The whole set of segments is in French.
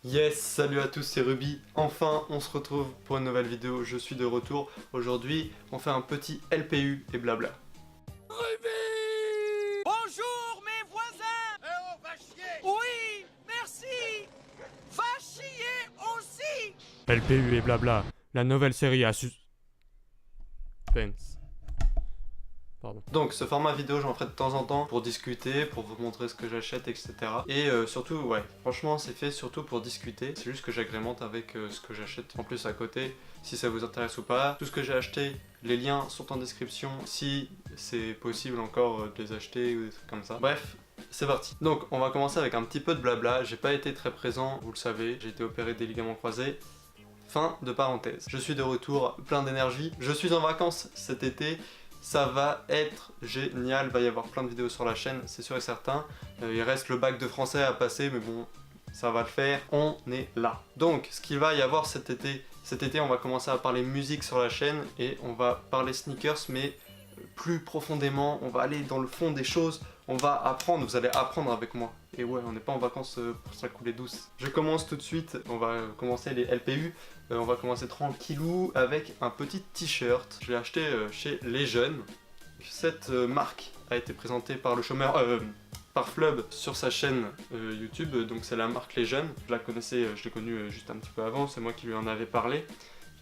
Yes, salut à tous, c'est Ruby. Enfin, on se retrouve pour une nouvelle vidéo. Je suis de retour. Aujourd'hui, on fait un petit LPU et blabla. Ruby! Bonjour mes voisins! Eh oh, va chier! Oui, merci! Va chier aussi! LPU et blabla, la nouvelle série à suspense. Pardon. Donc, ce format vidéo, j'en ferai de temps en temps pour discuter, pour vous montrer ce que j'achète, etc. Et surtout, ouais, franchement, c'est fait surtout pour discuter. C'est juste que j'agrémente avec ce que j'achète en plus à côté, si ça vous intéresse ou pas. Tout ce que j'ai acheté, les liens sont en description, si c'est possible encore de les acheter ou des trucs comme ça. Bref. C'est parti. Donc on va commencer avec un petit peu de blabla. J'ai pas été très présent, vous le savez, j'ai été opéré des ligaments croisés. Fin de parenthèse. Je suis de retour plein d'énergie. Je suis en vacances cet été. Ça va être génial. Il va y avoir plein de vidéos sur la chaîne, c'est sûr et certain. Il reste le bac de français à passer, mais bon, ça va le faire. On est là. Donc ce qu'il va y avoir cet été, on va commencer à parler musique sur la chaîne et on va parler sneakers, mais plus profondément. On va aller dans le fond des choses. On va apprendre, vous allez apprendre avec moi. Et ouais, on n'est pas en vacances pour se la couler douce. Je commence tout de suite, on va commencer les LPU. On va commencer tranquillou avec un petit t-shirt. Je l'ai acheté chez Les Jeunes. Cette marque a été présentée par le chômeur, par Flub sur sa chaîne YouTube. Donc c'est la marque Les Jeunes. Je la connaissais, je l'ai connue juste un petit peu avant, c'est moi qui lui en avais parlé.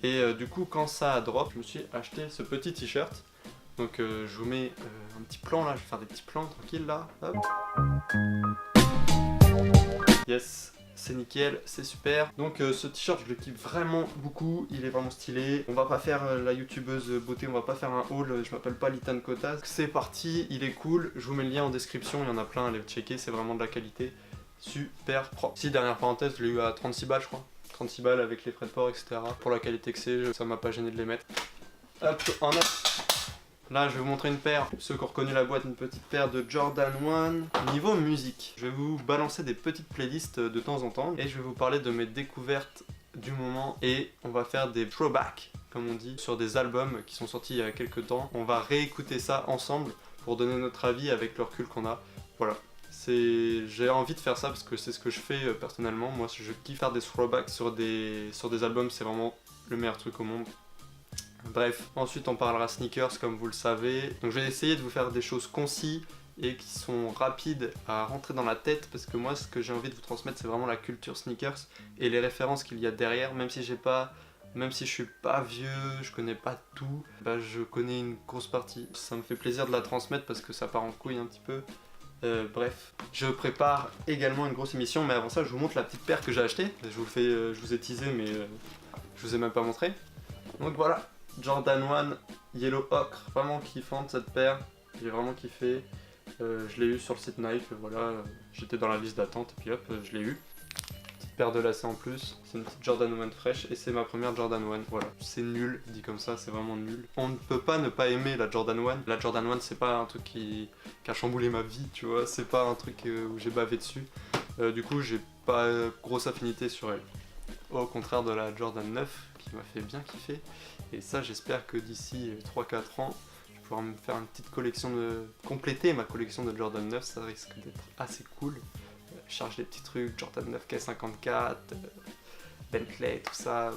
Et du coup, quand ça a drop, je me suis acheté ce petit t-shirt. Donc je vous mets un petit plan là, je vais faire des petits plans tranquilles là. Hop. Yes, c'est nickel, c'est super. Donc ce t-shirt je le kiffe vraiment beaucoup, il est vraiment stylé. On va pas faire la youtubeuse beauté, on va pas faire un haul, je m'appelle pas Litan Kotas. C'est parti, il est cool, je vous mets le lien en description, il y en a plein, allez le checker, c'est vraiment de la qualité. Super propre. Si, dernière parenthèse, je l'ai eu à 36 balles je crois. 36 balles avec les frais de port, etc. Pour la qualité que c'est, ça m'a pas gêné de les mettre. Hop, en a. Là, je vais vous montrer une paire, ceux qui ont reconnu la boîte, une petite paire de Jordan 1. Niveau musique, je vais vous balancer des petites playlists de temps en temps et je vais vous parler de mes découvertes du moment et on va faire des throwbacks, comme on dit, sur des albums qui sont sortis il y a quelques temps. On va réécouter ça ensemble pour donner notre avis avec le recul qu'on a. Voilà. J'ai envie de faire ça parce que c'est ce que je fais personnellement. Moi, je kiffe faire des throwbacks sur des albums, c'est vraiment le meilleur truc au monde. Bref, ensuite on parlera sneakers comme vous le savez. Donc je vais essayer de vous faire des choses concis et qui sont rapides à rentrer dans la tête parce que moi ce que j'ai envie de vous transmettre c'est vraiment la culture sneakers et les références qu'il y a derrière. Même si je suis pas vieux, je connais pas tout, bah je connais une grosse partie. Ça me fait plaisir de la transmettre parce que ça part en couille un petit peu. Bref, je prépare également une grosse émission, mais avant ça je vous montre la petite paire que j'ai achetée. Je vous ai teasé mais je vous ai même pas montré. Donc voilà. Jordan 1 Yellow Ocre, vraiment kiffante cette paire, j'ai vraiment kiffé. Je l'ai eu sur le site Nike, voilà, j'étais dans la liste d'attente et puis hop, je l'ai eu. Petite paire de lacets en plus, c'est une petite Jordan 1 fraîche et c'est ma première Jordan 1, voilà. C'est nul, dit comme ça, c'est vraiment nul. On ne peut pas ne pas aimer la Jordan 1. La Jordan 1 c'est pas un truc qui a chamboulé ma vie, tu vois, c'est pas un truc où j'ai bavé dessus. Du coup j'ai pas grosse affinité sur elle. Au contraire de la Jordan 9 qui m'a fait bien kiffer. Et ça j'espère que d'ici 3-4 ans, je vais pouvoir me faire une petite collection compléter ma collection de Jordan 9, ça risque d'être assez cool. Je charge des petits trucs, Jordan 9 K54, Bentley, tout ça.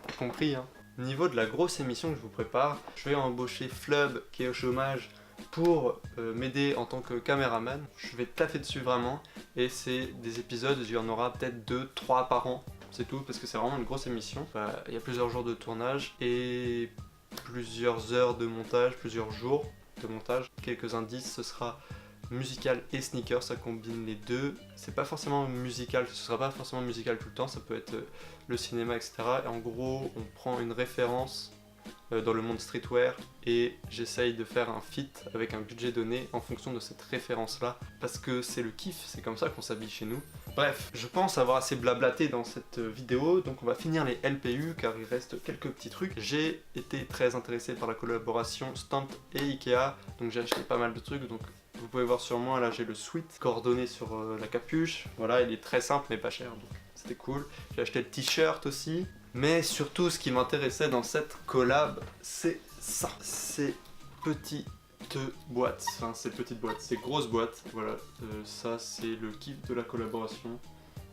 T'as compris hein. Niveau de la grosse émission que je vous prépare, je vais embaucher Flub qui est au chômage pour m'aider en tant que caméraman. Je vais taffer dessus vraiment et c'est des épisodes, il y en aura peut-être 2-3 par an. C'est tout parce que c'est vraiment une grosse émission. Il y a plusieurs jours de tournage et plusieurs heures de montage, plusieurs jours de montage. Quelques indices, ce sera musical et sneaker, ça combine les deux. C'est pas forcément musical, ce sera pas forcément musical tout le temps, ça peut être le cinéma, etc. Et en gros, on prend une référence dans le monde streetwear et j'essaye de faire un fit avec un budget donné en fonction de cette référence là parce que c'est le kiff, c'est comme ça qu'on s'habille chez nous. Bref, je pense avoir assez blablaté dans cette vidéo, donc on va finir les LPU car il reste quelques petits trucs. J'ai été très intéressé par la collaboration Stamp et Ikea, donc j'ai acheté pas mal de trucs, donc vous pouvez voir sur moi, là j'ai le sweat coordonné sur la capuche, voilà, il est très simple mais pas cher, donc c'était cool. J'ai acheté le t-shirt aussi. Mais surtout, ce qui m'intéressait dans cette collab, c'est ça. Ces petites boîtes, enfin ces petites boîtes, ces grosses boîtes, voilà. Ça, c'est le kiff de la collaboration.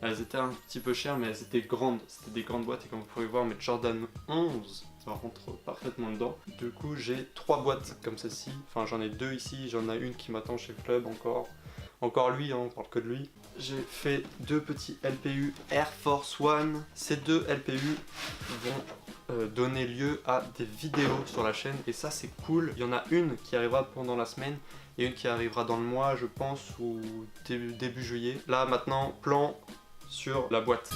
Elles étaient un petit peu chères, mais elles étaient grandes. C'était des grandes boîtes et comme vous pouvez voir, mes Jordan 11, ça rentre parfaitement dedans. Du coup, j'ai 3 boîtes comme celle-ci. Enfin, j'en ai 2 ici. J'en ai une qui m'attend chez Flub encore. Encore lui, hein, on parle que de lui. J'ai fait 2 petits LPU Air Force One. Ces 2 LPU vont donner lieu à des vidéos sur la chaîne et ça c'est cool. Il y en a une qui arrivera pendant la semaine et une qui arrivera dans le mois je pense ou début juillet. Là maintenant, plan sur la boîte.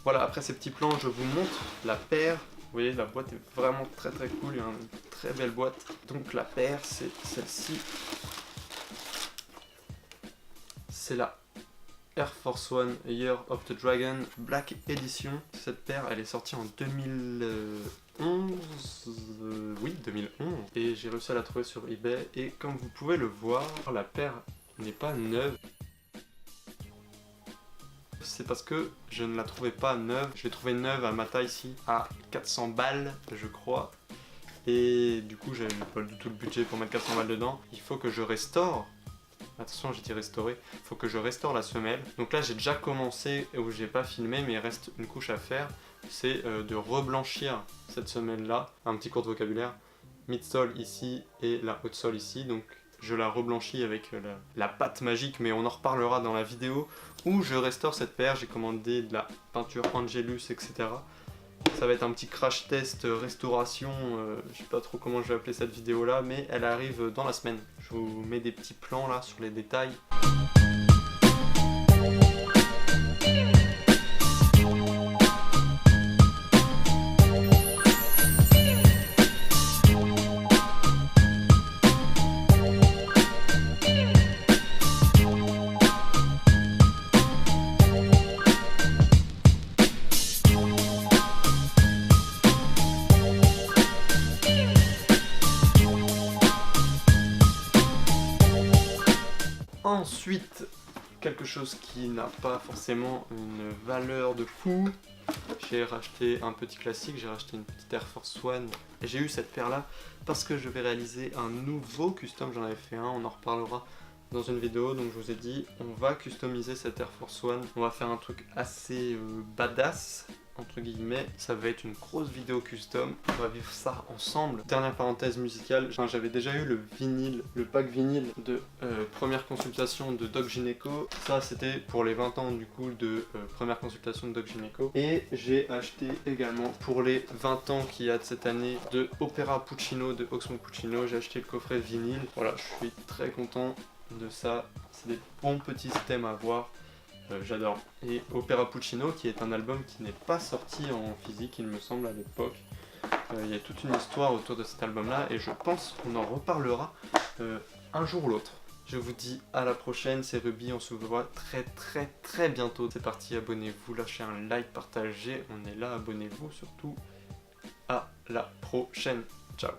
Voilà, après ces petits plans, je vous montre la paire. Vous voyez, la boîte est vraiment très cool, il y a une très belle boîte. Donc la paire, c'est celle-ci. C'est la Air Force One Year of the Dragon Black Edition. Cette paire, elle est sortie en 2011. Oui, 2011. Et j'ai réussi à la trouver sur eBay. Et comme vous pouvez le voir, la paire n'est pas neuve. C'est parce que je ne la trouvais pas neuve. Je l'ai trouvée neuve à ma taille ici, à 400 balles, je crois. Et du coup, j'avais pas du tout le budget pour mettre 400 balles dedans. Il faut que je restaure. Attention, j'ai dit restaurer. Il faut que je restaure la semelle. Donc là, j'ai déjà commencé, où j'ai pas filmé, mais il reste une couche à faire. C'est de reblanchir cette semelle-là. Un petit cours de vocabulaire. Midsole ici et la haute sole ici. Donc je la reblanchis avec la pâte magique, mais on en reparlera dans la vidéo où je restaure cette paire. J'ai commandé de la peinture Angelus, etc. Ça va être un petit crash test restauration, je sais pas trop comment je vais appeler cette vidéo là, mais elle arrive dans la semaine. Je vous mets des petits plans là sur les détails. Ensuite, quelque chose qui n'a pas forcément une valeur de fou. J'ai racheté un petit classique, j'ai racheté une petite Air Force One. Et j'ai eu cette paire là parce que je vais réaliser un nouveau custom, j'en avais fait un, on en reparlera dans une vidéo. Donc je vous ai dit, on va customiser cette Air Force One. On va faire un truc assez badass, entre guillemets. Ça va être une grosse vidéo custom, on va vivre ça ensemble. Dernière parenthèse musicale, j'avais déjà eu le vinyle, le pack vinyle de première consultation de Doc Gynéco. Ça c'était pour les 20 ans du coup de première consultation de Doc Gynéco. Et j'ai acheté également pour les 20 ans qu'il y a de cette année de Opera Puccino de Oxmo Puccino. J'ai acheté le coffret vinyle. Voilà, je suis très content de ça. C'est des bons petits thèmes à voir. J'adore. Et Opera Puccino, qui est un album qui n'est pas sorti en physique, il me semble, à l'époque. Il y a toute une histoire autour de cet album-là, et je pense qu'on en reparlera un jour ou l'autre. Je vous dis à la prochaine, c'est Ruby, on se voit très bientôt. C'est parti, abonnez-vous, lâchez un like, partagez, on est là, abonnez-vous surtout. À la prochaine, ciao.